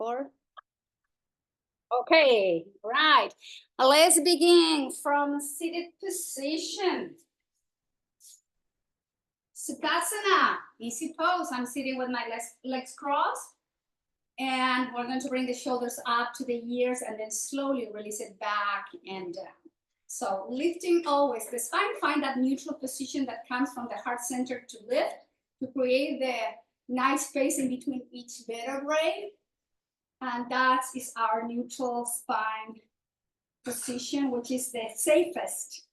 record. Okay, right. Let's begin from seated position. Sukhasana, easy pose. I'm sitting with my legs crossed. And we're going to bring the shoulders up to the ears and then slowly release it back and down. So lifting always the spine, find that neutral position that comes from the heart center to lift, to create the nice space in between each vertebrae. And that is our neutral spine position, which is the safest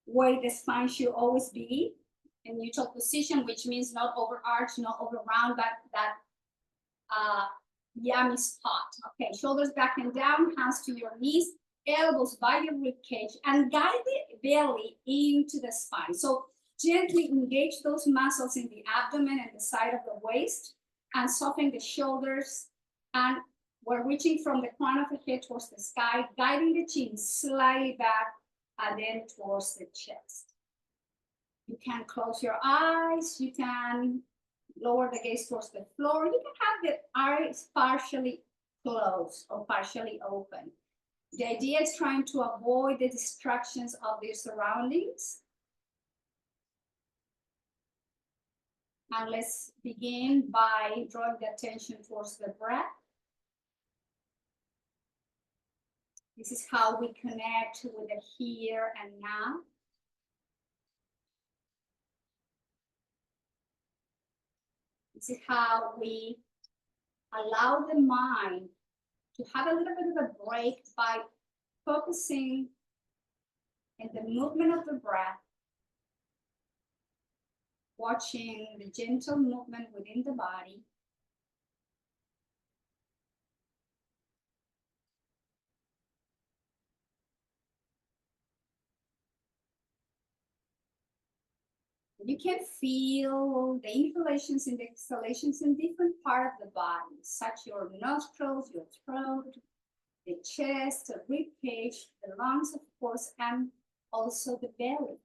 way the spine should always be in neutral position, which means not over arch, not over round, but that yummy spot. Okay, shoulders back and down, hands to your knees, elbows by your rib cage, and guide the belly into the spine. So gently engage those muscles in the abdomen and the side of the waist, and soften the shoulders. And we're reaching from the crown of the head towards the sky, guiding the chin slightly back and then towards the chest. You can close your eyes, you can lower the gaze towards the floor. You can have the eyes partially closed or partially open. The idea is trying to avoid the distractions of your surroundings. And let's begin by drawing the attention towards the breath. This is how we connect with the here and now. This is how we allow the mind to have a little bit of a break by focusing in the movement of the breath, watching the gentle movement within the body. You can feel the inhalations and the exhalations in different parts of the body, such your nostrils, your throat, the chest, the rib cage, the lungs, of course, and also the belly.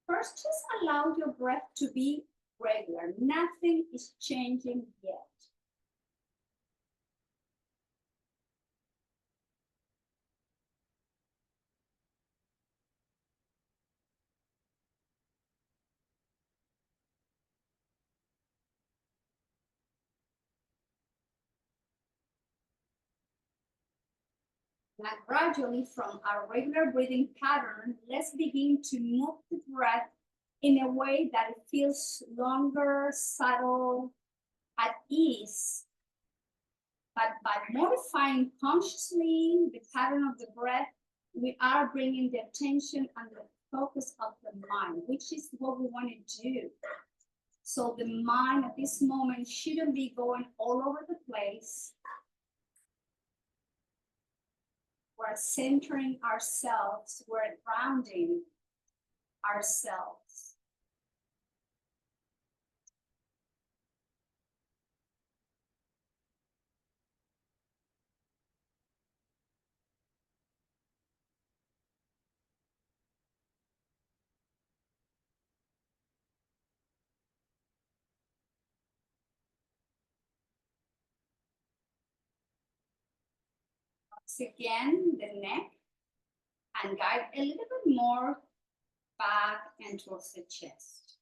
First, just allow your breath to be regular. Nothing is changing yet. Now, gradually, from our regular breathing pattern, let's begin to move the breath in a way that it feels longer, subtle, at ease. But by modifying consciously the pattern of the breath, we are bringing the attention and the focus of the mind, which is what we want to do. So the mind at this moment shouldn't be going all over the place. We're centering ourselves, we're grounding ourselves. Once again, the neck, and guide a little bit more back and towards the chest.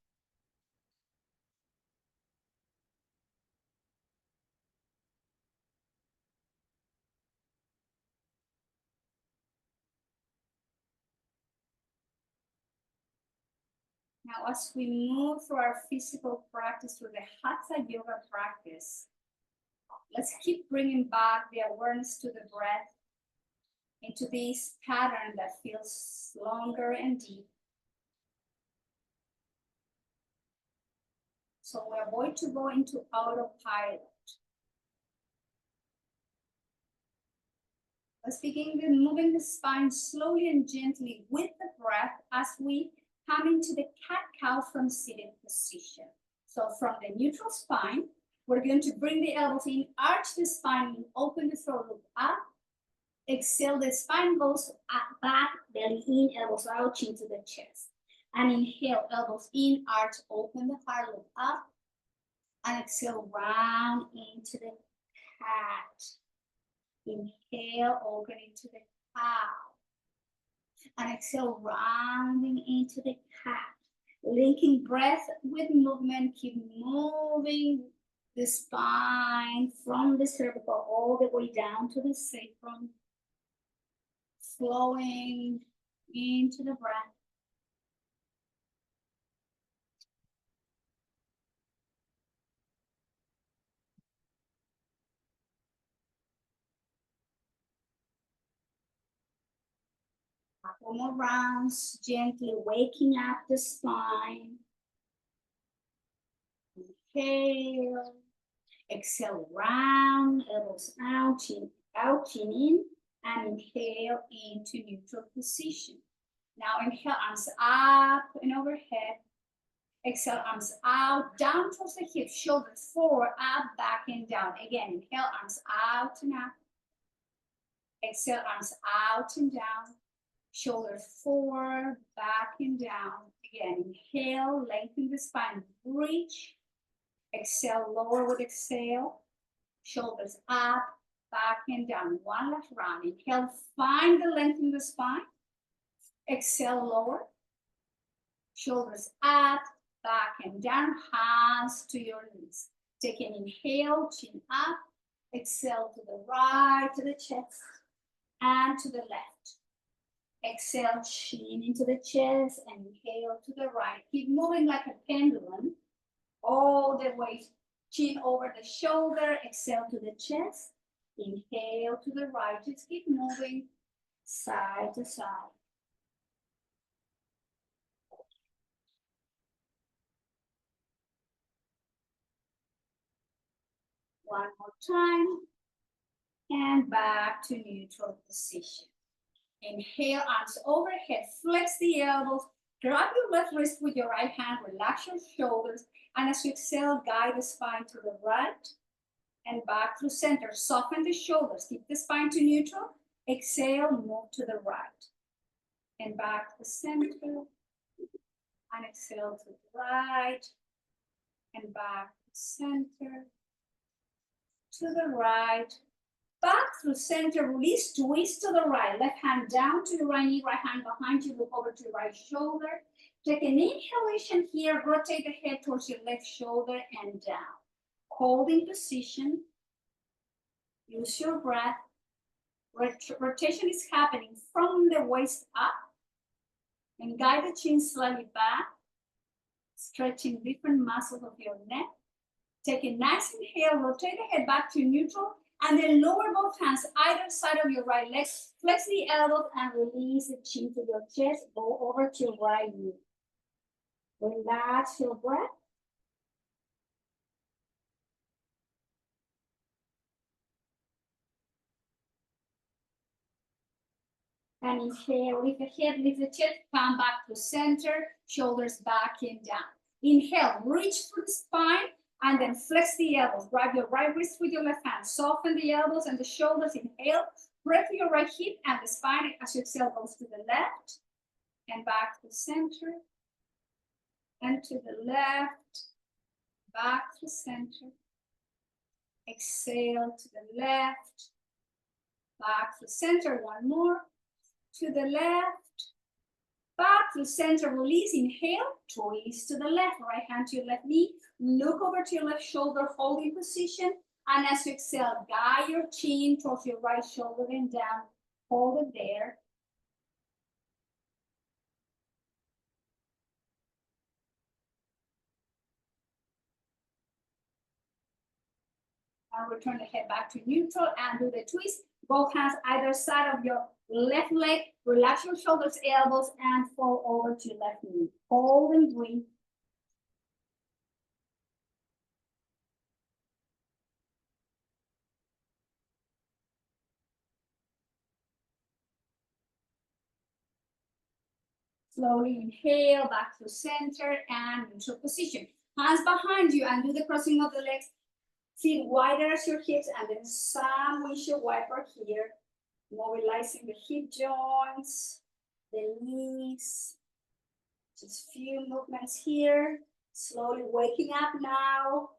Now, as we move through our physical practice, through the Hatha Yoga practice, let's keep bringing back the awareness to the breath, into this pattern that feels longer and deep. So we avoid to go into autopilot. Let's begin with moving the spine slowly and gently with the breath as we come into the cat-cow from seated position. So from the neutral spine, we're going to bring the elbows in, arch the spine, and open the throat, look up. Exhale, the spine goes back, belly in, elbows out, chin to the chest. And inhale, elbows in, arch, open the heart, look up. And exhale, round into the cat. Inhale, open into the cow. And exhale, rounding into the cat. Linking breath with movement, keep moving the spine from the cervical all the way down to the sacrum. Flowing into the breath. Couple more rounds, gently waking up the spine. Inhale. Exhale, round, elbows out, chin in, and inhale into neutral position. Now inhale, arms up and overhead. Exhale, arms out, down towards the hips, shoulders forward, up, back, and down. Again, inhale, arms out and up. Exhale, arms out and down. Shoulders forward, back, and down. Again, inhale, lengthen the spine, reach. Exhale, lower with exhale. Shoulders up, back, and down. One last round. Inhale, find the length in the spine. Exhale, lower. Shoulders up, back, and down. Hands to your knees. Take an inhale, chin up. Exhale to the right, to the chest, and to the left. Exhale, chin into the chest, and inhale to the right. Keep moving like a pendulum. All the way, chin over the shoulder, exhale to the chest, inhale to the right, just keep moving side to side. One more time, and back to neutral position. Inhale, arms overhead, flex the elbows, grab your left wrist with your right hand, relax your shoulders, and as you exhale, guide the spine to the right and back through center. Soften the shoulders, keep the spine to neutral. Exhale, move to the right and back to center. And exhale to the right and back to center. To the right, back through center, release, twist to the right. Left hand down to the right knee, right hand behind you, look over to the right shoulder. Take an inhalation here, rotate the head towards your left shoulder and down. Holding position. Use your breath. Rotation is happening from the waist up. And guide the chin slightly back. Stretching different muscles of your neck. Take a nice inhale, rotate the head back to neutral, and then lower both hands either side of your right leg. Flex the elbows and release the chin to your chest. Go over to your right knee. Relax your breath. And inhale, lift the head, lift the chest, come back to center, shoulders back and down. Inhale, reach through the spine, and then flex the elbows. Grab your right wrist with your left hand. Soften the elbows and the shoulders. Inhale, breath to your right hip, and the spine, as you exhale, goes to the left, and back to center, and to the left, back to center. Exhale to the left, back to center, one more. To the left, back to center, release, inhale, twist to the left, right hand to your left knee, look over to your left shoulder, holding position, and as you exhale, guide your chin towards your right shoulder and down, hold it there. And return the head back to neutral and do the twist. Both hands either side of your left leg. Relax your shoulders, elbows, and fall over to your left knee. Hold and breathe. Slowly inhale back to center and neutral position. Hands behind you and do the crossing of the legs. Feet wider as your hips, and then some windshield wiper here. Mobilizing the hip joints, the knees. Just few movements here. Slowly waking up now.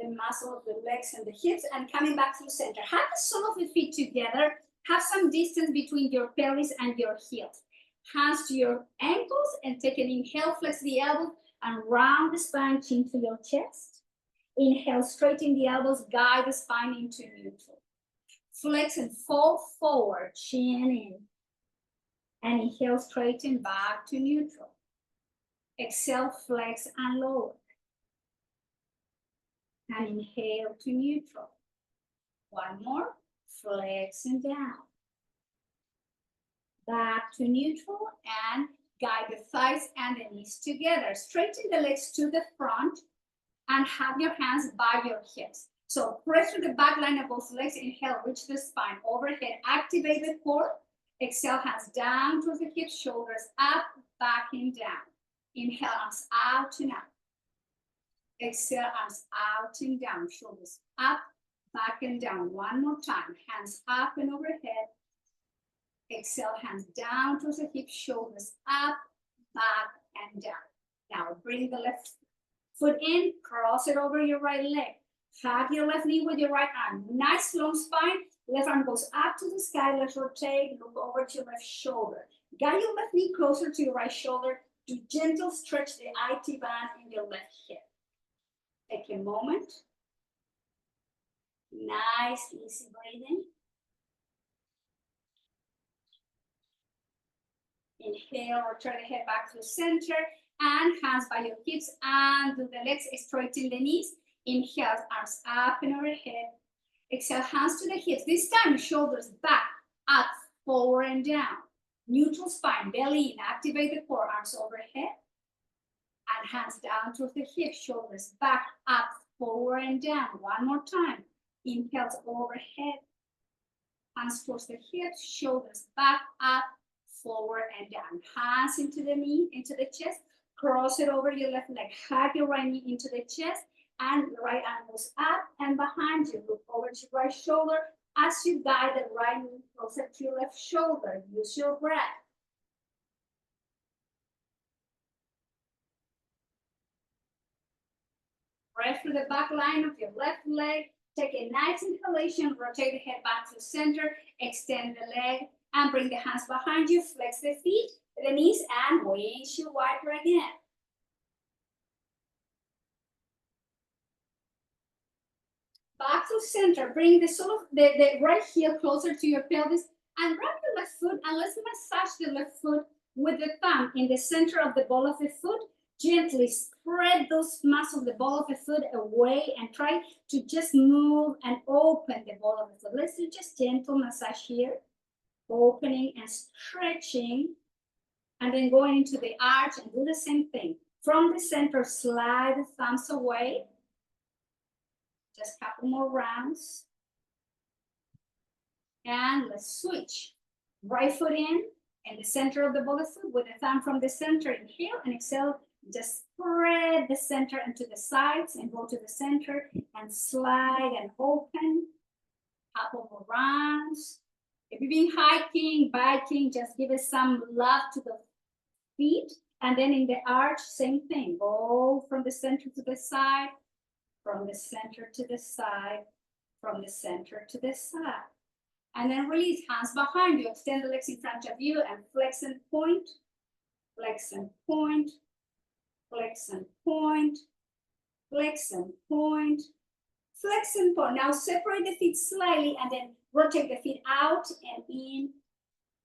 the muscle of the legs and the hips, and coming back to the center. Have the sole of the feet together. Have some distance between your pelvis and your heels. Hands to your ankles and take an inhale, flex the elbows and round the spine, chin to your chest. Inhale, straighten the elbows, guide the spine into neutral. Flex and fold forward, chin in. And inhale, straighten back to neutral. Exhale, flex and lower. And inhale to neutral. One more, flex and down. Back to neutral and guide the thighs and the knees together. Straighten the legs to the front and have your hands by your hips. So press through the back line of both legs. Inhale, reach the spine overhead. Activate the core. Exhale, hands down towards the hips, shoulders up, back and down. Inhale, arms out and out. Exhale, arms out and down, shoulders up, back and down. One more time, hands up and overhead. Exhale, hands down towards the hips, shoulders up, back and down. Now bring the left foot in, cross it over your right leg. Hug your left knee with your right arm. Nice long spine. Left arm goes up to the sky. Let's rotate. Look over to your left shoulder. Guide your left knee closer to your right shoulder. Do gentle stretch the IT band in your left hip. Take a moment. Nice, easy breathing. Inhale, return the head back to the center and hands by your hips and do the legs, straighten the knees. Inhale, arms up and overhead. Exhale, hands to the hips. This time, shoulders back, up, forward and down. Neutral spine, belly in, activate the core, arms overhead. And hands down towards the hips, shoulders back, up, forward and down. One more time. Inhales overhead. Hands towards the hips, shoulders back, up, forward and down. Hands into the knee, into the chest. Cross it over your left leg. Hug your right knee into the chest. And the right arm goes up and behind you. Look over to your right shoulder as you guide the right knee closer to your left shoulder. Use your breath. Breath through the back line of your left leg. Take a nice inhalation. Rotate the head back to the center. Extend the leg and bring the hands behind you. Flex the feet, the knees, and windshield wiper again. Back to center. Bring the sole of the right heel closer to your pelvis and wrap the left foot and let's massage the left foot with the thumb in the center of the ball of the foot. Gently spread those muscles, the ball of the foot away and try to just move and open the ball of the foot. Let's do just gentle massage here. Opening and stretching and then going into the arch and do the same thing. From the center, slide the thumbs away. Just a couple more rounds. And let's switch. Right foot in the center of the ball of foot with the thumb from the center. Inhale and exhale. Just spread the center into the sides and go to the center and slide and open. Couple more rounds. If you've been hiking, biking, just give it some love to the feet. And then in the arch, same thing. Go from the center to the side. From the center to the side, from the center to the side. And then release, hands behind you, extend the legs in front of you and flex and point, flex and point, flex and point, flex and point, flex and point. Now separate the feet slightly and then rotate the feet out and in.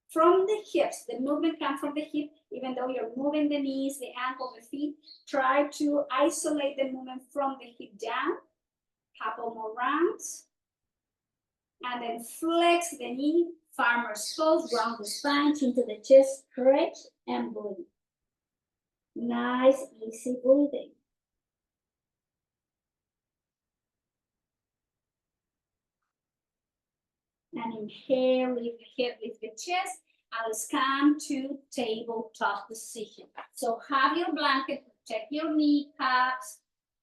From the hips, the movement comes from the hip, even though you're moving the knees, the ankle, the feet, try to isolate the movement from the hip down. Couple more rounds. And then flex the knee, farmer's pose, ground the spine, chin to the chest, stretch and breathe. Nice, easy breathing. And inhale, lift the head, lift the chest. And let's come to tabletop position. So have your blanket, protect your kneecaps.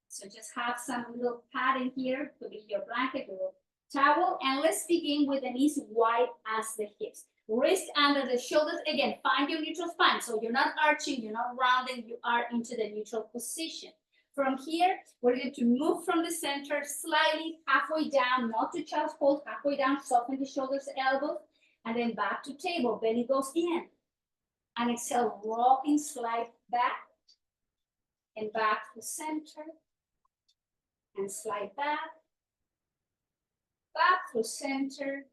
So just have some little padding here. Could be your blanket, your towel. And let's begin with the knees wide as the hips. Wrist under the shoulders. Again, find your neutral spine. So you're not arching, you're not rounding, you are into the neutral position. From here, we're going to move from the center slightly halfway down, not to child's pose, halfway down, soften the shoulders, elbows, and then back to table. Belly goes in. And exhale, rocking, slide back and back to center. And slide back to center.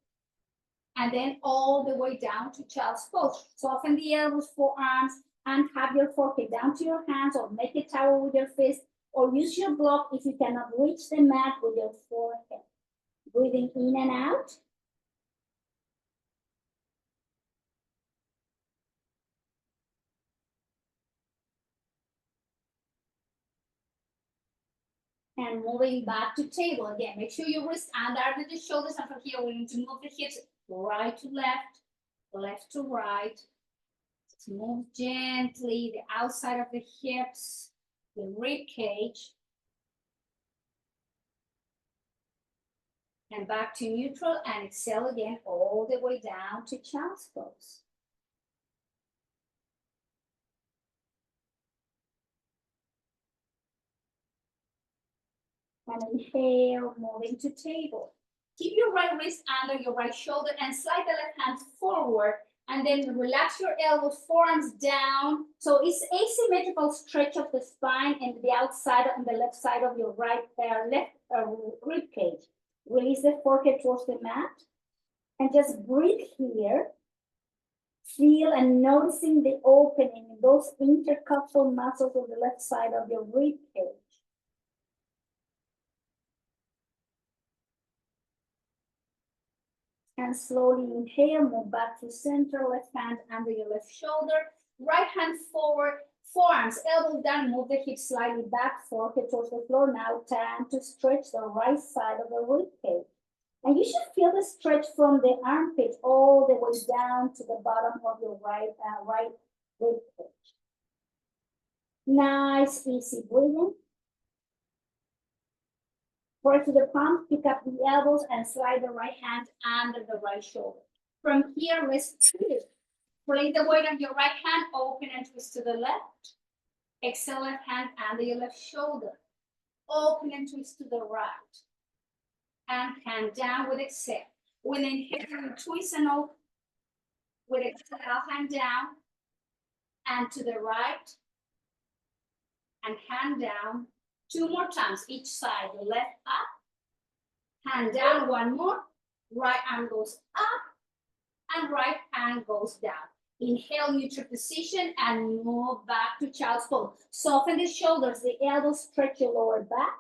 And then all the way down to child's pose. Soften the elbows, forearms, and have your forehead down to your hands, or make a tower with your fist, or use your block if you cannot reach the mat with your forehead. Breathing in and out. And moving back to table. Again, make sure your wrists under the shoulders, and from here we're going to move the hips right to left, left to right. Just move gently the outside of the hips, the rib cage. And back to neutral, and exhale again all the way down to child's pose. And inhale, moving to table. Keep your right wrist under your right shoulder and slide the left hand forward, and then relax your elbows, forearms down. So it's asymmetrical stretch of the spine and the outside on the left side of your left rib cage. Release the forehead towards the mat and just breathe here. Feel and noticing the opening in those intercostal muscles on the left side of your rib cage. And slowly inhale, move back to center, left hand under your left shoulder, right hand forward, forearms, elbows down, move the hips slightly back, forehead towards the floor. Now time to stretch the right side of the rib cage. And you should feel the stretch from the armpit all the way down to the bottom of your right rib cage. Nice, easy breathing. Press to the palms, pick up the elbows, and slide the right hand under the right shoulder. From here, let's twist. Place the weight on your right hand, open and twist to the left. Exhale, left hand under your left shoulder. Open and twist to the right. And hand down with exhale. With inhale, you twist and open. With exhale, hand down. And to the right. And hand down. 2 more times each side. The left up. Hand down, 1 more. Right arm goes up. And right hand goes down. Inhale, neutral position, and move back to child's pose. Soften the shoulders, the elbows, stretch your lower back.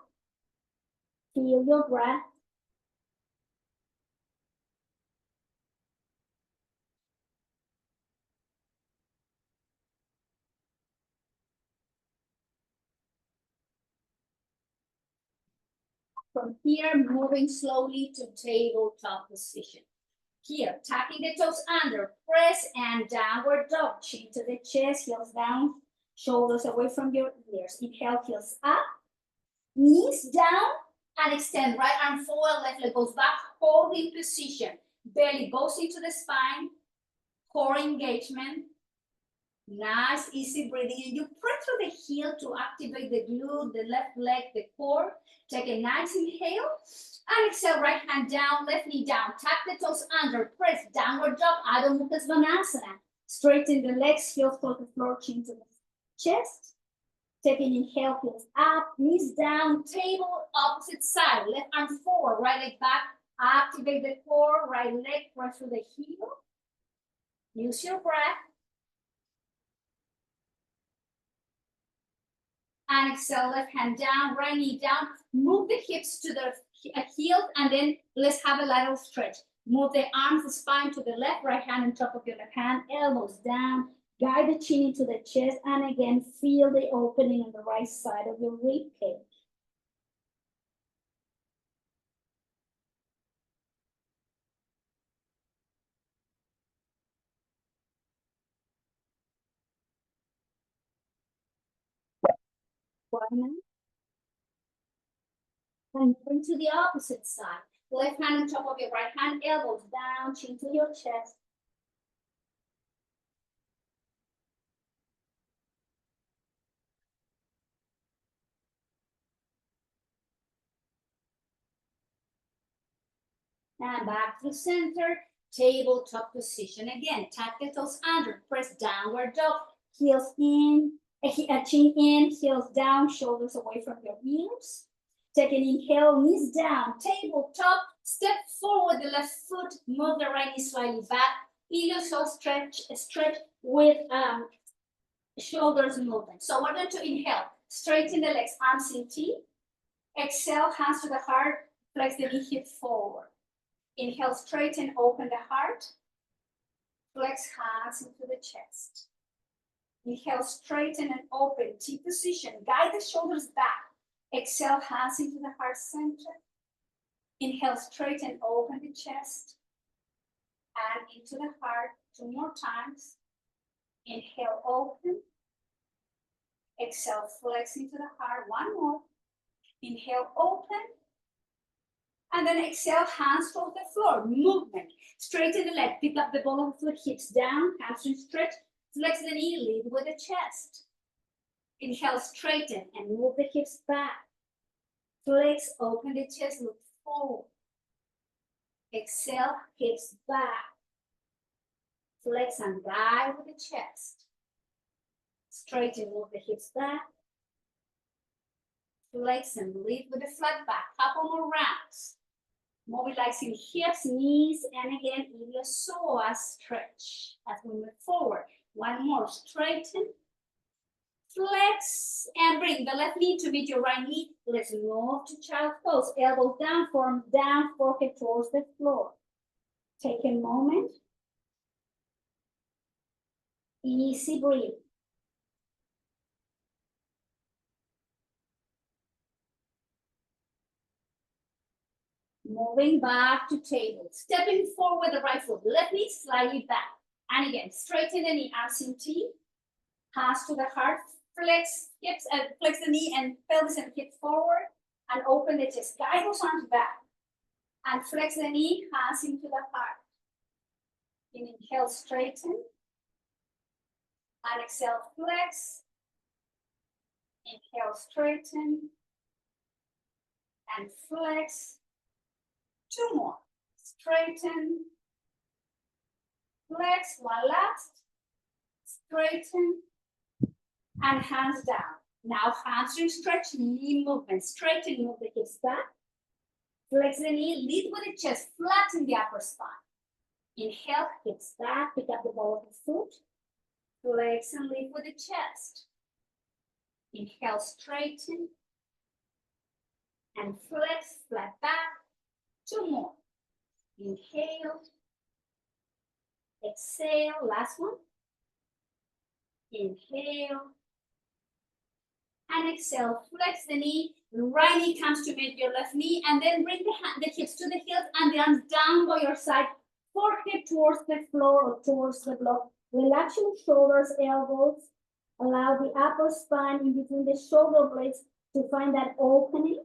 Feel your breath. From here, moving slowly to tabletop position. Here, tucking the toes under, press and downward dog. Chin to the chest, heels down, shoulders away from your ears. Inhale, heels up, knees down, and extend. Right arm forward, left leg goes back, holding position. Belly goes into the spine, core engagement. Nice, easy breathing. And you press through the heel to activate the glute, the left leg, the core. Take a nice inhale. And exhale, right hand down, left knee down. Tuck the toes under, press, downward dog, Adho Mukha Svanasana. Straighten the legs, heels to the floor, chin to the chest. Take an inhale, heels up, knees down, table, opposite side. Left arm forward, right leg back. Activate the core, right leg, press through the heel. Use your breath. And exhale, left hand down, right knee down. Move the hips to the heels, and then let's have a lateral stretch. Move the arms, the spine to the left, right hand on top of your left hand, elbows down. Guide the chin into the chest, and again, feel the opening on the right side of your rib cage. And turn to the opposite side. Left hand on top of your right hand, elbows down, chin to your chest. And back to the center, tabletop position. Again, tuck the toes under, press downward dog, heels in, chin in, heels down, shoulders away from your ears. Take an inhale, knees down, tabletop, step forward the left foot, move the right knee slightly back, iliopsoas stretch with shoulders movement. So we're going to inhale, straighten the legs, arms in T. Exhale, hands to the heart, flex the knee, hip forward. Inhale, straighten, open the heart. Flex hands into the chest. Inhale, straighten and open, T position. Guide the shoulders back. Exhale, hands into the heart center. Inhale, straighten, open the chest. And into the heart, 2 more times. Inhale, open. Exhale, flex into the heart, 1 more. Inhale, open. And then exhale, hands toward the floor, movement. Straighten the leg, pick up the ball of the foot, hips down, hamstring stretch, flex the knee, lead with the chest. Inhale, straighten and move the hips back. Flex, open the chest, look forward. Exhale, hips back. Flex and guide with the chest. Straighten, move the hips back. Flex and lead with the flat back. Couple more rounds. Mobilizing hips, knees, and again, iliopsoas stretch as we move forward. 1 more, straighten, flex, and bring the left knee to meet your right knee. Let's move to child pose. Elbows down, form down, forehead towards the floor. Take a moment. Easy breathe. Moving back to table. Stepping forward the right foot, left knee slightly back. And again, straighten the knee, arms in T. Hands to the heart, flex hips, flex the knee and pelvis and hip forward. And open the chest. Guide those arms back. And flex the knee, hands into the heart. Inhale, straighten. And exhale, flex. Inhale, straighten. And flex. 2 more. Straighten. Flex. 1 last. Straighten. And hands down. Now hamstring stretch, knee movement. Straighten, move the hips back. Flex the knee, lead with the chest, flatten the upper spine. Inhale, hips back, pick up the ball of the foot. Flex and lead with the chest. Inhale, straighten. And flex, flat back. 2 more. Inhale. Exhale, last one. Inhale. And exhale, flex the knee. The right knee comes to meet your left knee, and then bring the hips to the heels and the arms down by your side. Forehead towards the floor or towards the block. Relax your shoulders, elbows. Allow the upper spine in between the shoulder blades to find that opening.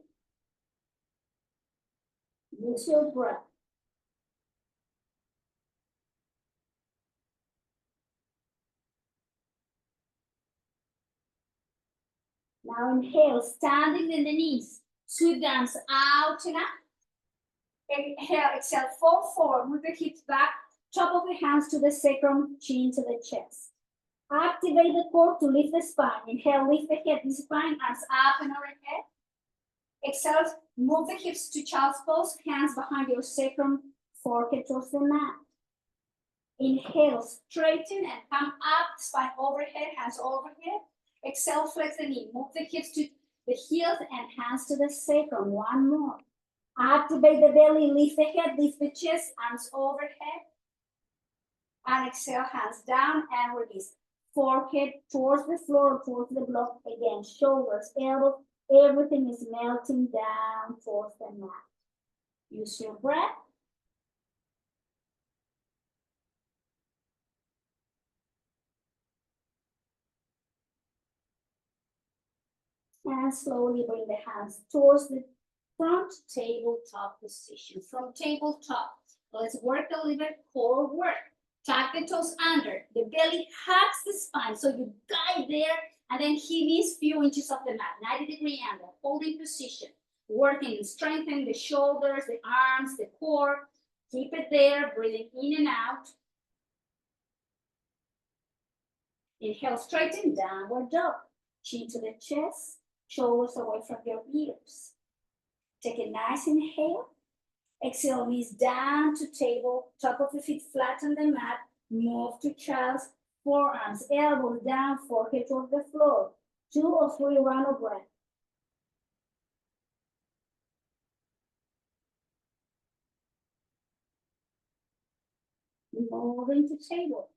Use your breath. Now inhale, standing in the knees. Sweep the arms out and up. Inhale, exhale, fall forward. Move the hips back. Top of the hands to the sacrum, chin to the chest. Activate the core to lift the spine. Inhale, lift the head, the spine, arms up and overhead. Exhale, move the hips to child's pose, hands behind your sacrum, forehead towards the mat. Inhale, straighten and come up, spine overhead, hands overhead. Exhale, flex the knee, move the hips to the heels and hands to the sacrum. 1 more. Activate the belly, lift the head, lift the chest, arms overhead. And exhale, hands down and release. Forehead towards the floor, towards the block. Again, shoulders, elbows, everything is melting down towards the mat. Use your breath. And slowly bring the hands towards the front tabletop position. From tabletop, let's work a little bit core work. Tuck the toes under. The belly hugs the spine. So you guide there and then knees few inches off the mat. 90-degree angle. Holding position. Working and strengthening the shoulders, the arms, the core. Keep it there, breathing in and out. Inhale, straighten, downward dog. Chin to the chest, shoulders away from your ears. Take a nice inhale. Exhale, knees down to table, top of the feet flat on the mat. Move to child's forearms, elbows down, forehead toward the floor. 2 or 3 rounds of breath. Moving to table.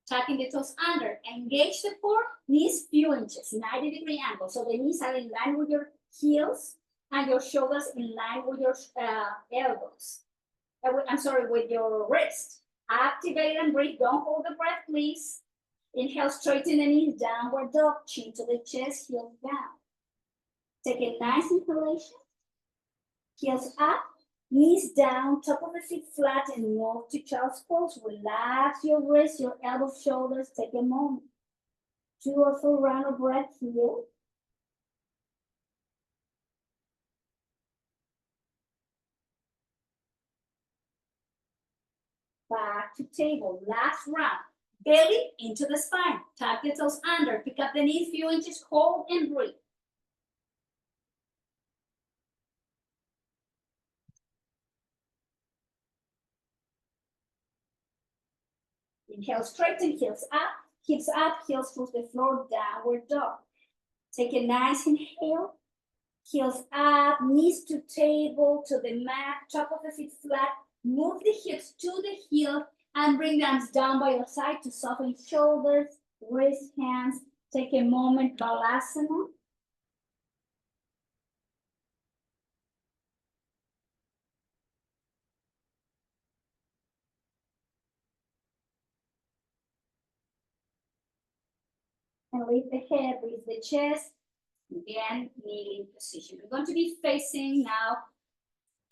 Tucking the toes under. Engage the core, knees few inches, 90-degree angle. So the knees are in line with your heels and your shoulders in line with your elbows. I'm sorry, with your wrist. Activate and breathe. Don't hold the breath, please. Inhale, straighten the knees, downward dog, chin to the chest, heels down. Take a nice inhalation. Heels up, knees down, top of the feet flat, and move to child's pose. Relax your wrists, your elbows, shoulders. Take a moment. 2 or 4 rounds of breath here. Back to table. Last round. Belly into the spine. Tuck the toes under. Pick up the knees, few inches. Hold and breathe. Inhale, straighten, heels up, hips up, heels to the floor, downward dog. Take a nice inhale. Heels up, knees to table, to the mat, top of the feet flat. Move the hips to the heel and bring the arms down by your side to soften shoulders, wrist, hands. Take a moment, Balasana. And lift the head, lift the chest. Again, kneeling position. We're going to be facing now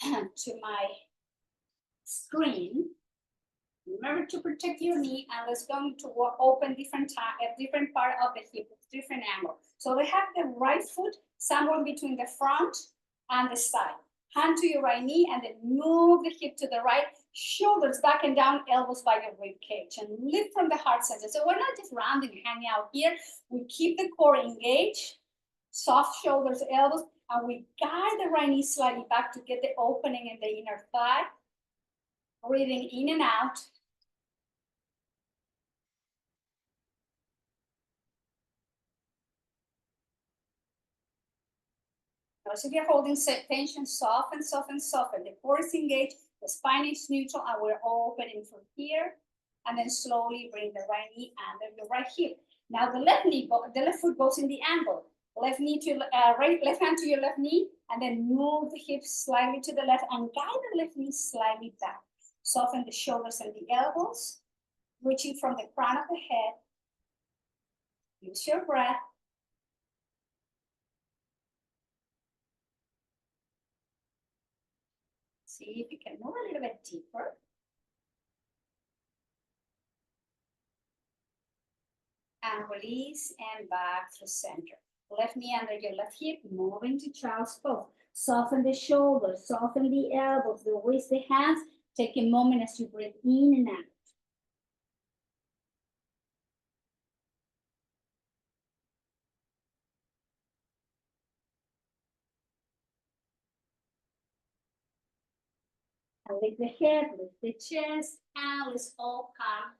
to my screen. Remember to protect your knee, and let's going to open different part of the hip with different angle. So we have the right foot somewhere between the front and the side. Hand to your right knee and then move the hip to the right, shoulders back and down, elbows by your rib cage, and lift from the heart center. So we're not just rounding and hanging out here. We keep the core engaged, soft shoulders, elbows, and we guide the right knee slightly back to get the opening in the inner thigh. Breathing in and out. So if you're holding tension, soften, soften, soften. The core is engaged, the spine is neutral, and we're opening from here. And then slowly bring the right knee under the right hip. Now the left knee, the left foot goes in the angle. Left knee to left hand to your left knee, and then move the hips slightly to the left and guide the left knee slightly back. Soften the shoulders and the elbows, reaching from the crown of the head. Use your breath. See if you can move a little bit deeper. And release and back through center. Left knee under your left hip, moving to child's pose. Soften the shoulders, soften the elbows, the wrist, the hands. Take a moment as you breathe in and out. And lift the head, lift the chest, and let's all come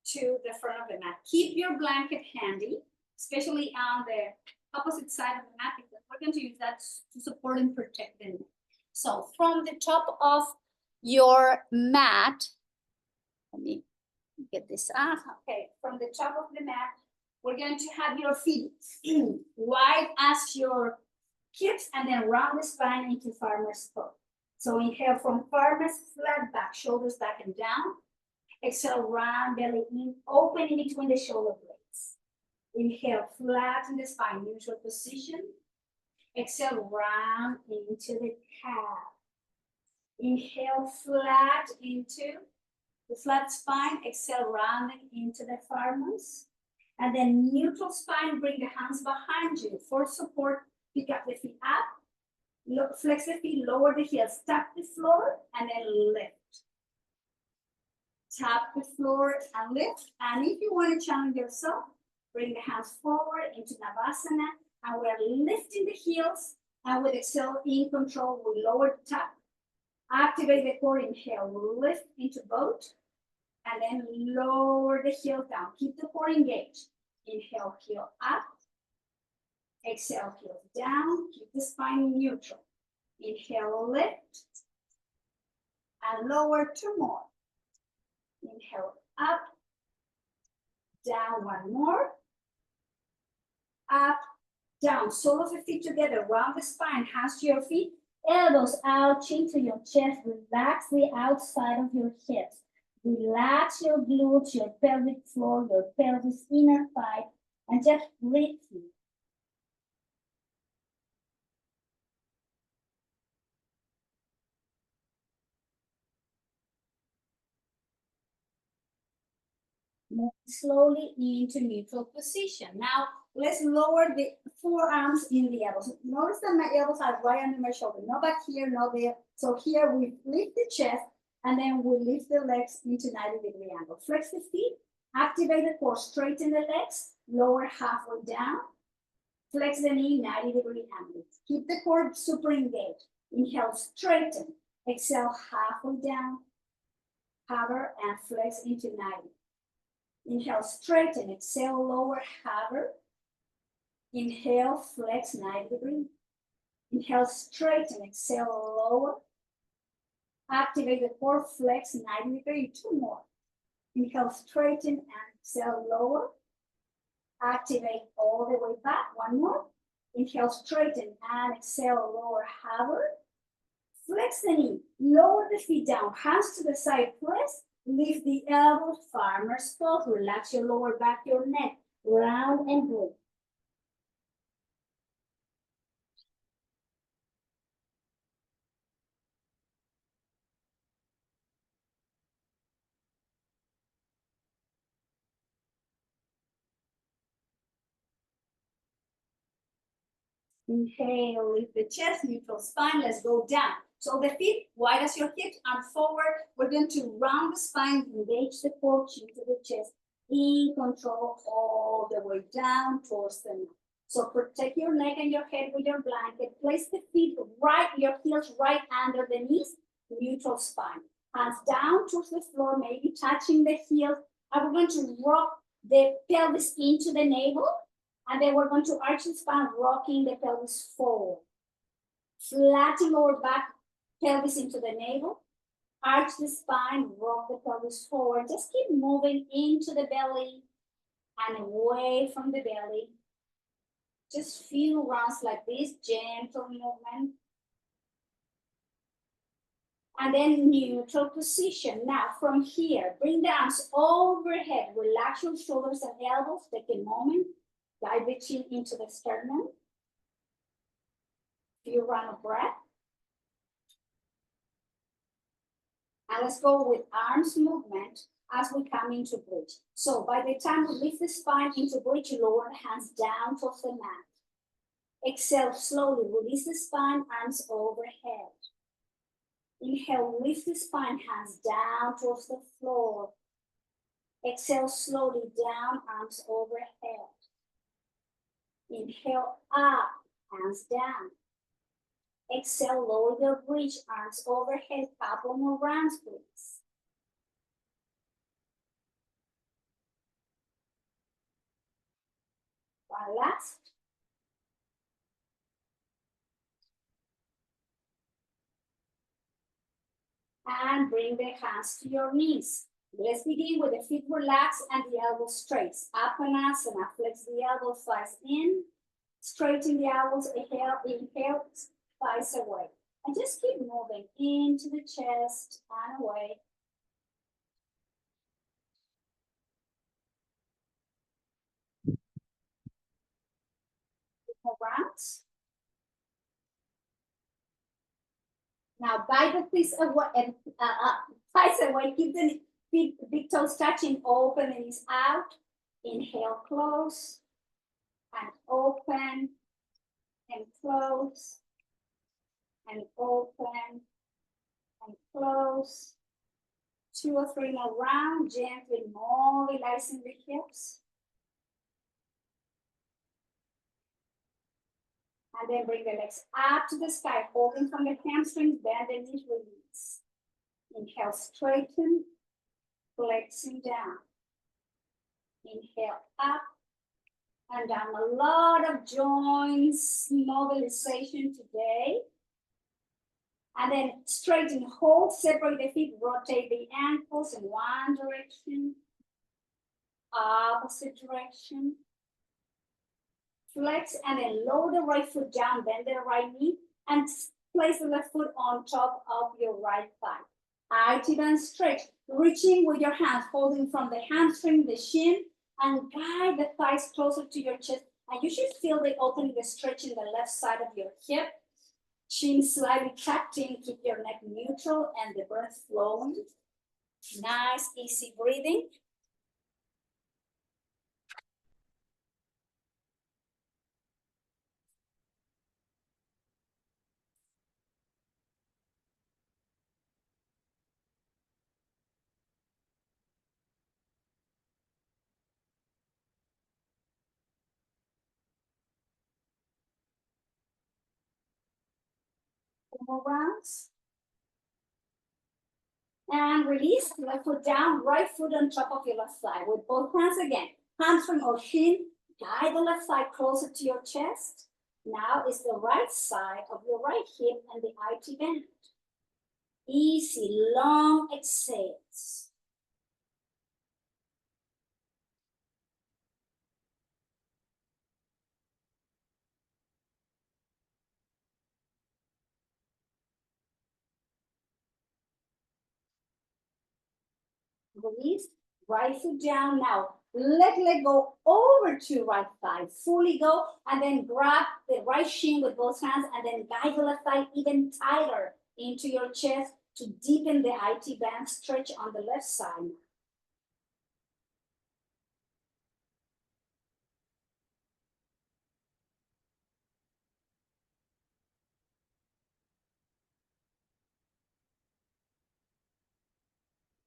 to the front of the mat. Keep your blanket handy, especially on the opposite side of the mat, because we're going to use that to support and protect the knee. So from the top of your mat, let me get this off. Okay, from the top of the mat, we're going to have your feet wide as your hips, and then round the spine into farmer's pose. So inhale from farmer's, flat back, shoulders back and down. Exhale, round belly in, open in between the shoulder blades. Inhale, flatten the spine, neutral position. Exhale, round into the calf. Inhale, flat into the flat spine. Exhale, rounding into the farmers. And then neutral spine, bring the hands behind you for support. Pick up the feet up, flex the feet, lower the heels, tap the floor, and then lift. Tap the floor and lift. And if you want to challenge yourself, bring the hands forward into Navasana. And we are lifting the heels. And with exhale, in control, we lower the top. Activate the core, inhale, lift into boat. And then lower the heel down. Keep the core engaged. Inhale, heel up. Exhale, heel down. Keep the spine neutral. Inhale, lift. And lower, two more. Inhale, up. Down, one more. Up, down. Sole of the feet together. Round the spine. Hands to your feet. Elbows out, chin to your chest. Relax the outside of your hips. Relax your glutes, your pelvic floor, your pelvis, inner thigh, and just breathe. Move slowly into neutral position. Now, let's lower the forearms in the elbows. Notice that my elbows are right under my shoulder, not back here, not there. So here we lift the chest, and then we lift the legs into 90-degree angle. Flex the feet, activate the core, straighten the legs, lower halfway down, flex the knee, 90-degree angle. Keep the core super engaged. Inhale, straighten. Exhale, halfway down, hover, and flex into 90. Inhale, straighten. Exhale, lower, hover. Inhale, flex, 90-degree. Inhale, straighten. Exhale, lower. Activate the core, flex, 90-degree. Two more. Inhale, straighten, and exhale, lower. Activate all the way back. One more. Inhale, straighten, and exhale, lower, hover. Flex the knee. Lower the feet down. Hands to the side, press. Lift the elbows, farmer's pose. Relax your lower back, your neck. Round and breathe. Inhale, lift the chest, neutral spine. Let's go down. So the feet wide as your hips, arm forward. We're going to round the spine, engage the core, chin to the chest. In control all the way down towards the neck. So protect your neck and your head with your blanket. Place the feet right, your heels right under the knees, neutral spine. Hands down towards the floor, maybe touching the heels. And we're going to rock the pelvis into the navel. And then we're going to arch the spine, rocking the pelvis forward. Flatten lower back, pelvis into the navel. Arch the spine, rock the pelvis forward. Just keep moving into the belly and away from the belly. Just few rounds like this, gentle movement. And then neutral position. Now from here, bring the arms overhead. Relax your shoulders and elbows. Take a moment. Dive the chin into the sternum. Few round of breath. And let's go with arms movement as we come into bridge. So by the time we lift the spine into bridge, you lower the hands down towards the mat. Exhale slowly, release the spine, arms overhead. Inhale, lift the spine, hands down towards the floor. Exhale slowly, down, arms overhead. Inhale, up, hands down. Exhale, lower your bridge, arms overhead, couple more rounds, please. One last. And bring the hands to your knees. Let's begin with the feet relaxed and the elbows straight. Apanasana, flex the elbows, thighs in. Straighten the elbows, inhale, thighs away. And just keep moving into the chest and away. More rounds. Now, bite the piece away, thighs away. Keep the feet, big toes touching, open the knees out. Inhale, close, and open, and close, and open, and close. 2 or 3 more rounds, gently mobilizing the hips. And then bring the legs up to the sky, holding from the hamstrings, bend the knees, release. Inhale, straighten, flexing down. Inhale, up and down. A lot of joints mobilization today. And then straighten, hold, separate the feet, rotate the ankles in one direction, opposite direction. Flex and then lower the right foot down, bend the right knee, and place the left foot on top of your right thigh. IT band stretch, reaching with your hands, holding from the hamstring, the shin, and guide the thighs closer to your chest. And you should feel the opening, the stretch in the left side of your hip. Chin slightly tucked in, keep your neck neutral and the breath flowing. Nice, easy breathing. More rounds. And release, left foot down, right foot on top of your left thigh with both hands again. Hamstring or shin, guide the left thigh closer to your chest. Now is the right side of your right hip and the IT bend. Easy, long exhales. Release, right foot down now. Let leg go over to right thigh, fully go, and then grab the right shin with both hands and then guide the left thigh even tighter into your chest to deepen the IT band stretch on the left side.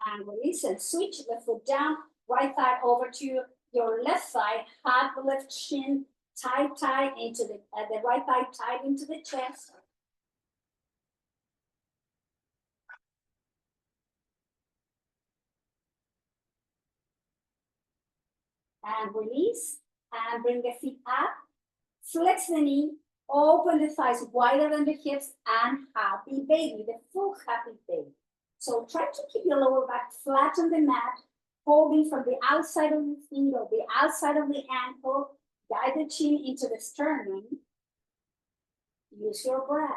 And release and switch, left foot down, right thigh over to your left thigh, have the left shin tight into the right thigh tight into the chest. And release, and bring the feet up, flex the knee, open the thighs wider than the hips, and happy baby, the full happy baby. So try to keep your lower back flat on the mat, holding from the outside of the feet or the outside of the ankle. Guide the chin into the sternum. Use your breath.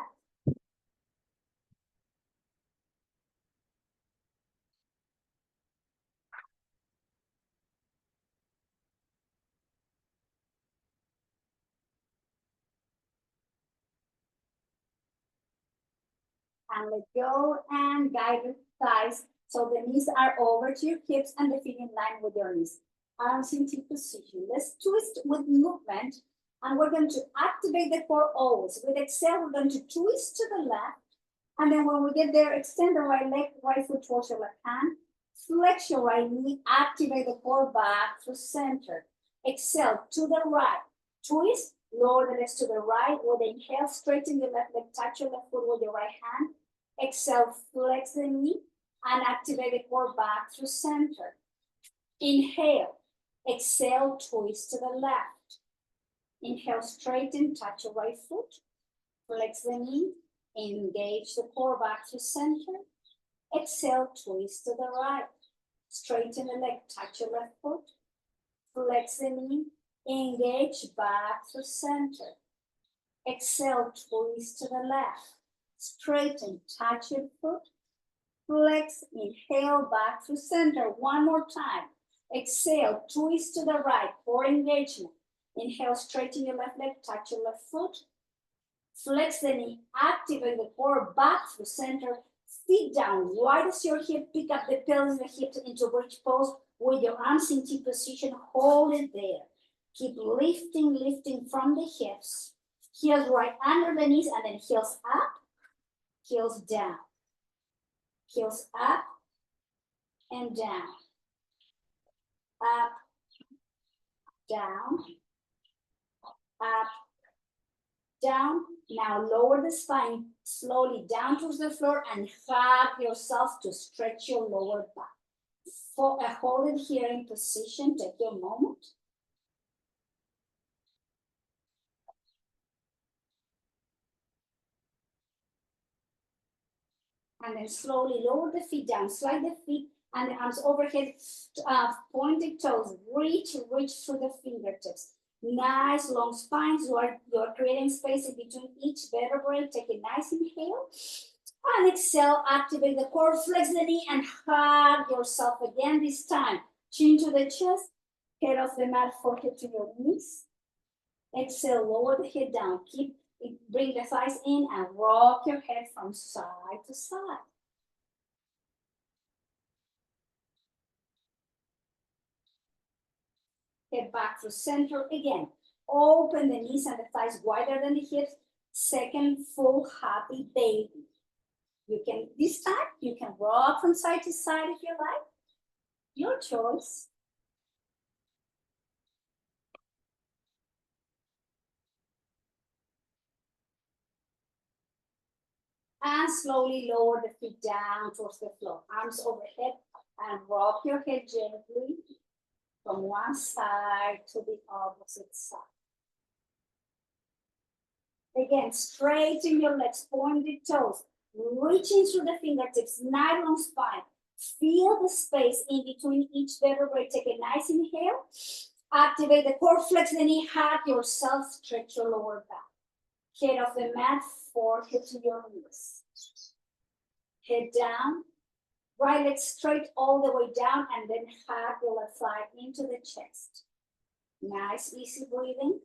And let go and guide the thighs so the knees are over to your hips and the feet in line with your knees. Arms in T position. Let's twist with movement, and we're going to activate the core always. With exhale, we're going to twist to the left, and then when we get there, extend the right leg, right foot towards your left hand. Flex your right knee, activate the core back to center. Exhale to the right, twist, lower the legs to the right. With inhale, straighten your left leg, touch your left foot with your right hand. Exhale, flex the knee and activate the core back to center. Inhale, exhale, twist to the left. Inhale, straighten, touch your right foot. Flex the knee, engage the core back to center. Exhale, twist to the right. Straighten the leg, touch your left foot. Flex the knee, engage back to center. Exhale, twist to the left. Straighten, touch your foot. Flex, inhale, back to center. One more time. Exhale, twist to the right, core engagement. Inhale, straighten your left leg, touch your left foot. Flex the knee, activate the core back to center. Feet down, wide as your hip, pick up the pelvis, the hips into bridge pose with your arms in T position, hold it there. Keep lifting from the hips. Heels right under the knees and then heels up, heels down. Heels up, and down. Up, down, up, down. Now lower the spine slowly down towards the floor and hug yourself to stretch your lower back. Hold it here in position, take your moment. And then slowly lower the feet down, slide the feet and the arms overhead, pointed toes, reach through the fingertips. Nice long spines. You're creating space in between each vertebrae. Take a nice inhale. And exhale, activate the core, flex the knee and hug yourself again this time. Chin to the chest, head off the mat, forehead to your knees. Exhale, lower the head down. Bring the thighs in and rock your head from side to side. Head back to center again. Open the knees and the thighs wider than the hips. Second full happy baby. This time, you can rock from side to side if you like. Your choice. And slowly lower the feet down towards the floor. Arms overhead and rock your head gently from one side to the opposite side. Again, straighten your legs, pointed toes, reaching through the fingertips, nice long spine. Feel the space in between each vertebrae. Take a nice inhale. Activate the core, flex the knee, hug yourself, stretch your lower back. Head off the mat, forehead to your knees. Head down, right leg straight all the way down, and then hug your left thigh into the chest. Nice, easy breathing.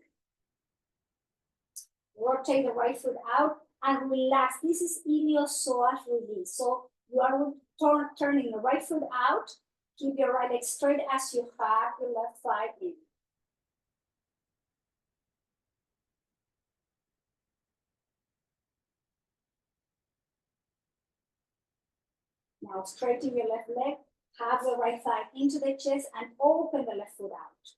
Rotate the right foot out and relax. This is iliopsoas release. So you are turning the right foot out. Keep your right leg straight as you hug your left thigh in. Now straighten your left leg, hug the right thigh into the chest and open the left foot out.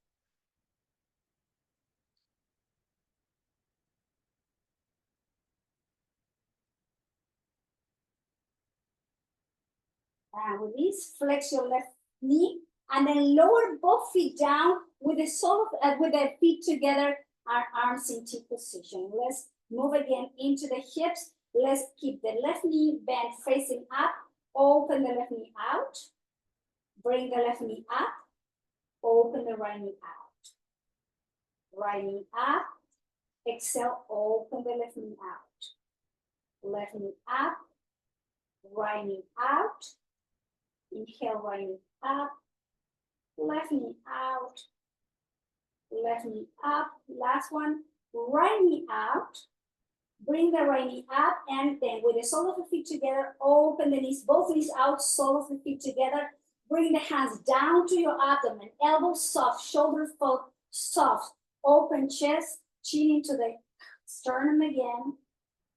And with this, flex your left knee and then lower both feet down with the feet together, our arms in T position. Let's move again into the hips. Let's keep the left knee bent facing up. Open the left knee out. Bring the left knee up. Open the right knee out. Right knee up. Exhale, open the left knee out. Left knee up. Right knee out. Inhale, right knee up, left knee out, left knee up. Last one, right knee out. Bring the right knee up and then with the sole of the feet together, open the knees, both knees out, sole of the feet together. Bring the hands down to your abdomen, elbows soft, shoulders soft, open chest, chin into the sternum again,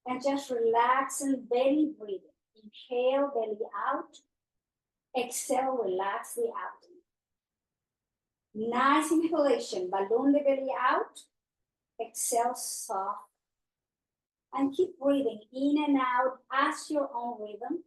and just relax and belly breathing. Inhale, belly out. Exhale, relax the abdomen. Nice inhalation, balloon the belly out. Exhale, soft. And keep breathing in and out as your own rhythm.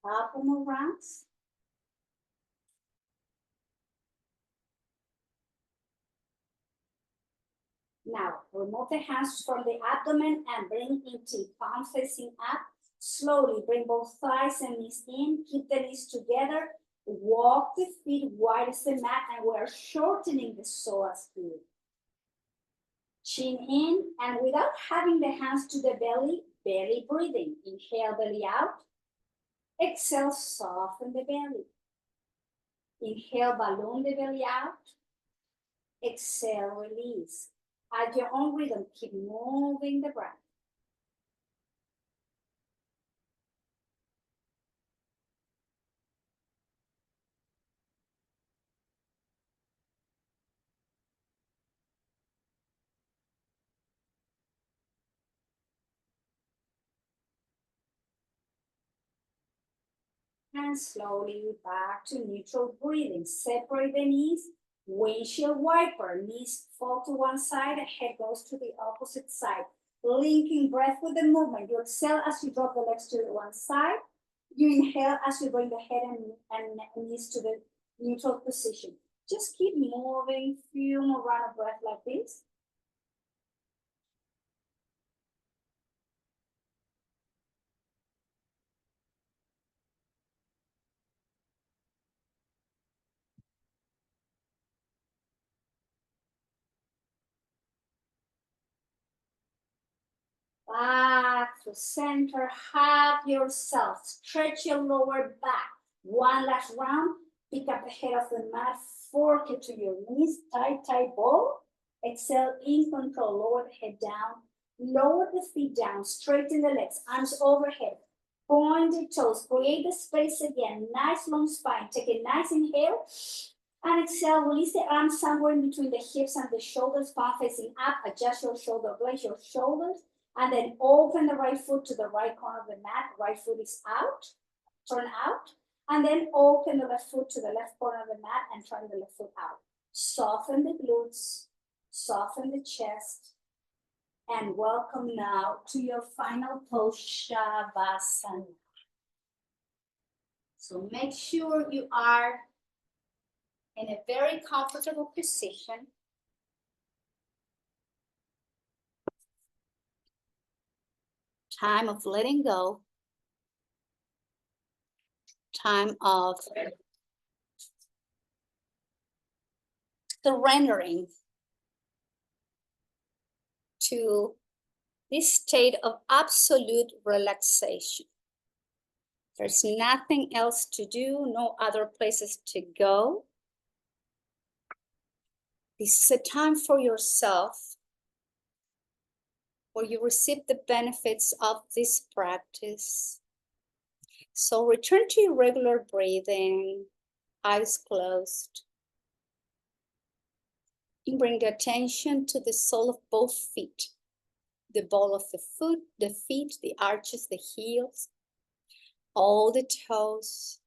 Couple more rounds. Now, remove the hands from the abdomen and bring into palm facing up. Slowly bring both thighs and knees in. Keep the knees together. Walk the feet wide as the mat, and we're shortening the psoas here. Chin in, and without having the hands to the belly, belly breathing. Inhale, belly out. Exhale, soften the belly. Inhale, balloon the belly out. Exhale, release. At your own rhythm, keep moving the breath. And slowly back to neutral breathing. Separate the knees, windshield wiper. Knees fall to one side, head goes to the opposite side. Linking breath with the movement. You exhale as you drop the legs to one side. You inhale as you bring the head and knees to the neutral position. Just keep moving, few more round of breath like this. Back to center, hug yourself, stretch your lower back. One last round, pick up the head of the mat, fork it to your knees, tight ball. Exhale, in control, lower the head down, lower the feet down, straighten the legs, arms overhead, point the toes, create the space again, nice long spine. Take a nice inhale, and exhale, release the arms somewhere in between the hips and the shoulders, palm facing up, adjust your shoulder blades, your shoulders, and then open the right foot to the right corner of the mat. Right foot is out, turn out, and then open the left foot to the left corner of the mat and turn the left foot out. Soften the glutes, soften the chest, and welcome now to your final pose, Shavasana. So make sure you are in a very comfortable position. Time of letting go. Time of surrendering to this state of absolute relaxation. There's nothing else to do, no other places to go. This is a time for yourself where you receive the benefits of this practice. So return to your regular breathing, eyes closed. And bring the attention to the sole of both feet, the ball of the foot, the feet, the arches, the heels, all the toes,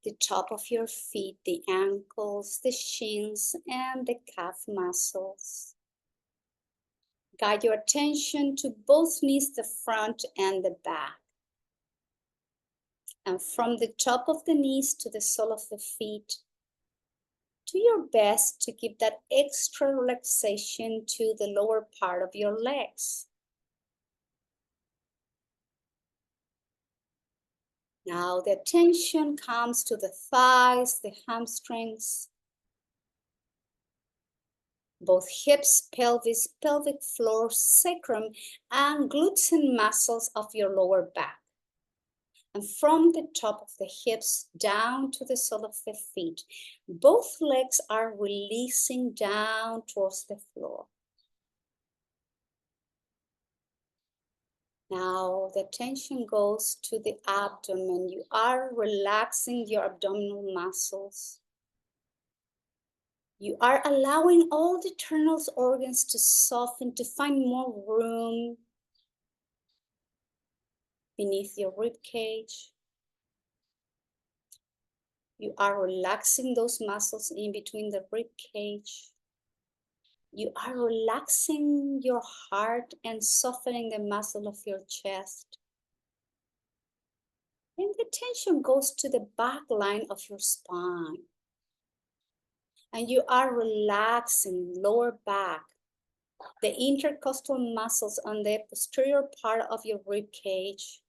the top of your feet, the ankles, the shins, and the calf muscles. Guide your attention to both knees, the front and the back. And from the top of the knees to the sole of the feet, do your best to give that extra relaxation to the lower part of your legs. Now the attention comes to the thighs, the hamstrings, both hips, pelvis, pelvic floor, sacrum, and glutes and muscles of your lower back. And from the top of the hips down to the sole of the feet, both legs are releasing down towards the floor. Now the attention goes to the abdomen. You are relaxing your abdominal muscles. You are allowing all the internal organs to soften, to find more room beneath your rib cage. You are relaxing those muscles in between the rib cage. You are relaxing your heart and softening the muscle of your chest. And the tension goes to the back line of your spine. And you are relaxing lower back, the intercostal muscles on the posterior part of your rib cage.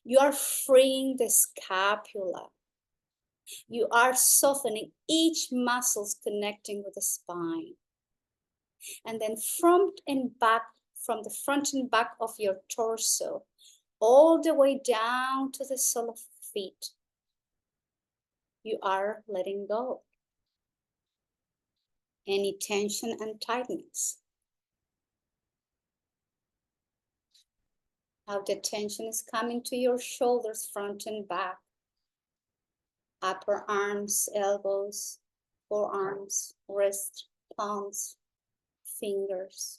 You are freeing the scapula. You are softening each muscle connecting with the spine. And then from the front and back of your torso, all the way down to the sole of the feet, you are letting go any tension and tightness. How the tension is coming to your shoulders, front and back, upper arms, elbows, forearms, wrists, palms, fingers.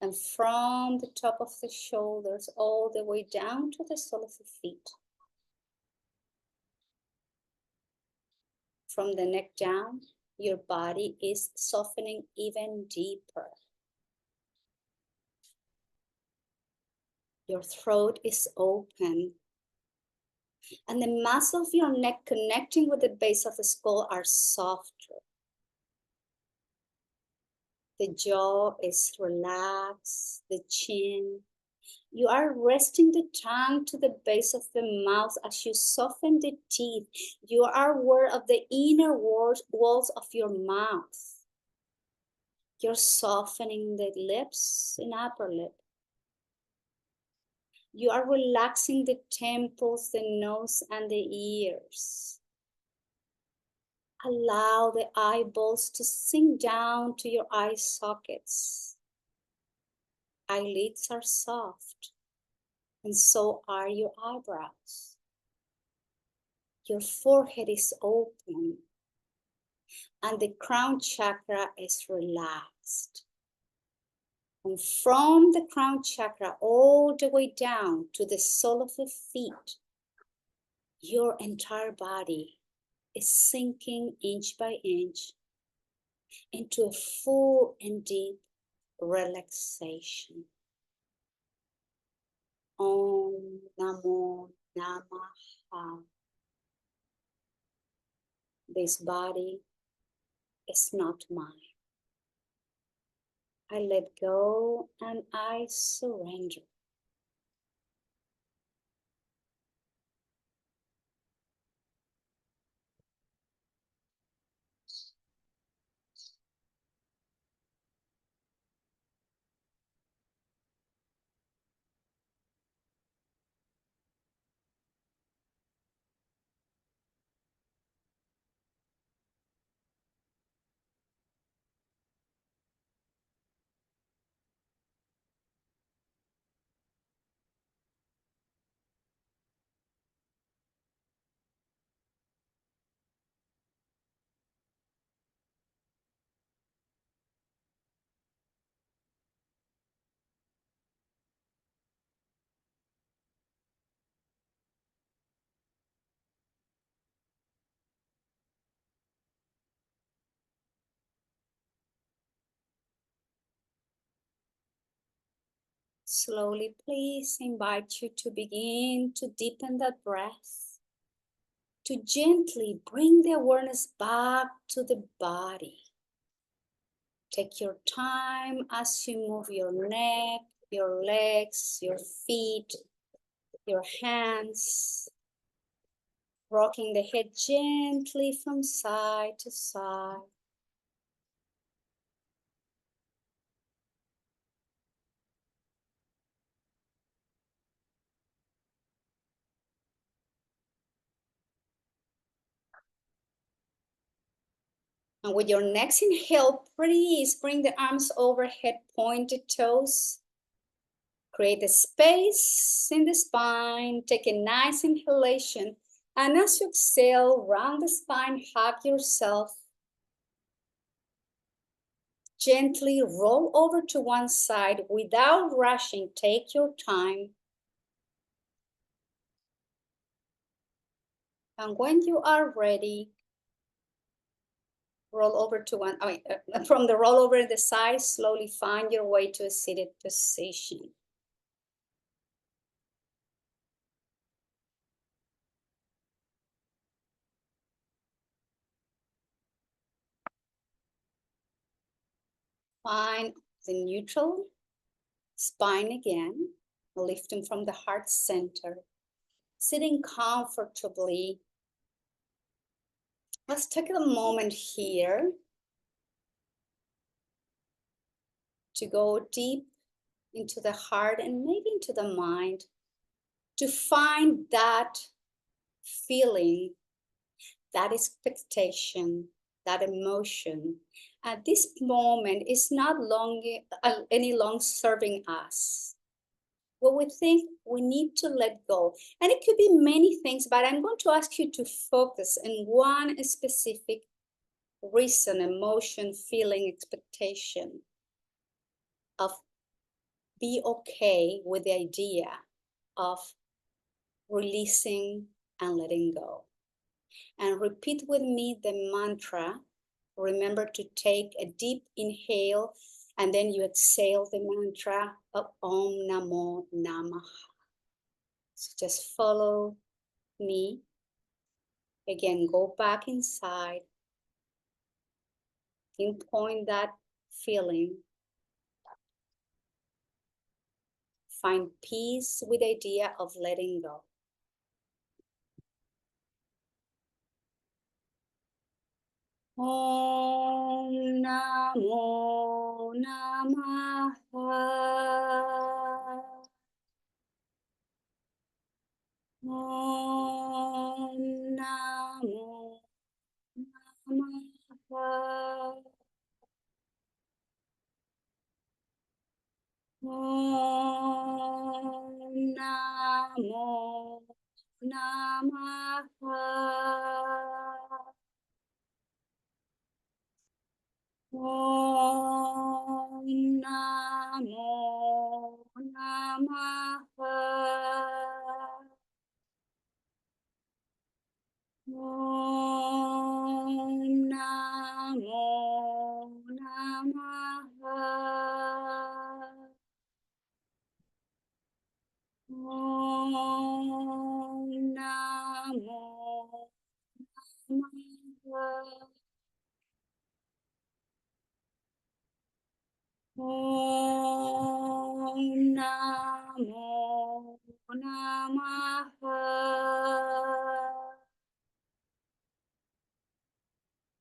And from the top of the shoulders all the way down to the sole of the feet. from the neck down, your body is softening even deeper. Your throat is open. And the muscles of your neck connecting with the base of the skull are softer. The jaw is relaxed, the chin. You are resting the tongue to the base of the mouth as you soften the teeth. You are aware of the inner walls of your mouth. You're softening the lips and upper lip. You are relaxing the temples, the nose, and the ears. Allow the eyeballs to sink down to your eye sockets. Eyelids are soft, and so are your eyebrows. Your forehead is open, and the crown chakra is relaxed. And from the crown chakra all the way down to the sole of the feet, your entire body is sinking inch by inch into a full and deep relaxation. Om Namo Namaha. This body is not mine. I let go and I surrender. Slowly, please invite you to begin to deepen that breath, to gently bring the awareness back to the body. Take your time as you move your neck, your legs, your feet, your hands, rocking the head gently from side to side. And with your next inhale, please bring the arms overhead, point the toes. Create a space in the spine. Take a nice inhalation. And as you exhale, round the spine, hug yourself. Gently roll over to one side without rushing. Take your time. And when you are ready, roll over to one, from the roll over the side, slowly find your way to a seated position. Find the neutral spine again, lifting from the heart center, sitting comfortably. Let's take a moment here to go deep into the heart and maybe into the mind to find that feeling, that expectation, that emotion. At this moment is not any longer serving us. What we think we need to let go. And it could be many things, but I'm going to ask you to focus on one specific reason, emotion, feeling, expectation of be okay with the idea of releasing and letting go. And repeat with me the mantra. Remember to take a deep inhale and then you exhale the mantra of Om Namo Namaha. So just follow me. Again, go back inside. Pinpoint that feeling. Find peace with the idea of letting go. Om Namo Namaha. Om Namo Namaha. Om Namo Namaha. Om Namo Namaha. Om Namo Namaha. Om Namo Namaha.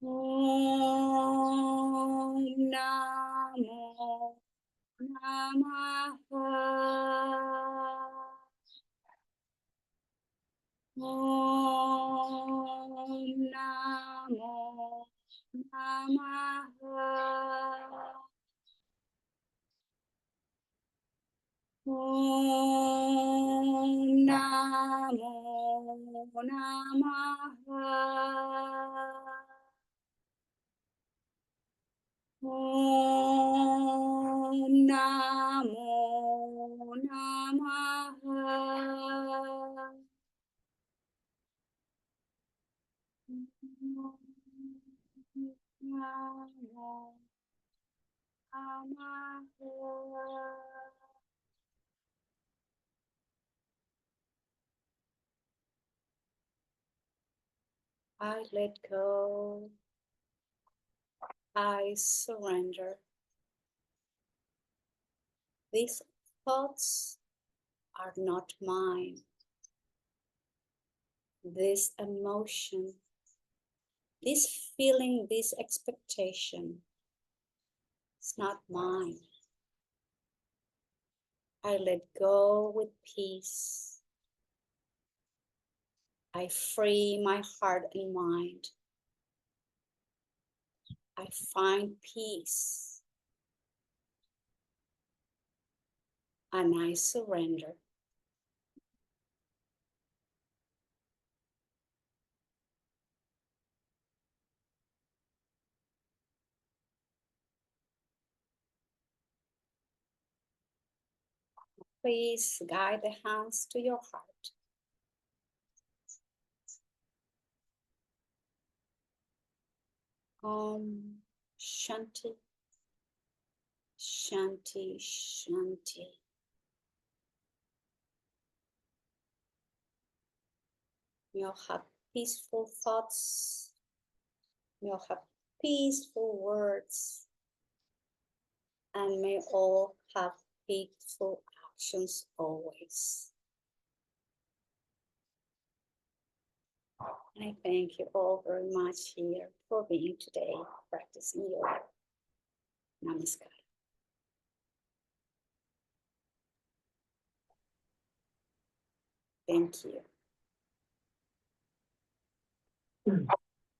Om Namo Namaha. Om Namo Namaha. Om Namo Namaha. Om Namo Namaha. Om Namo Namaha. Namo Namaha. I let go. I surrender. These thoughts are not mine. This emotion, this feeling, this expectation, it's not mine. I let go with peace. I free my heart and mind. I find peace. And I surrender. Please guide the hands to your heart. Om Shanti, Shanti, Shanti. You'll have peaceful thoughts. You'll have peaceful words. And may all have peaceful actions always. And I thank you all very much here for being today, practicing yoga. Namaskar. Thank you.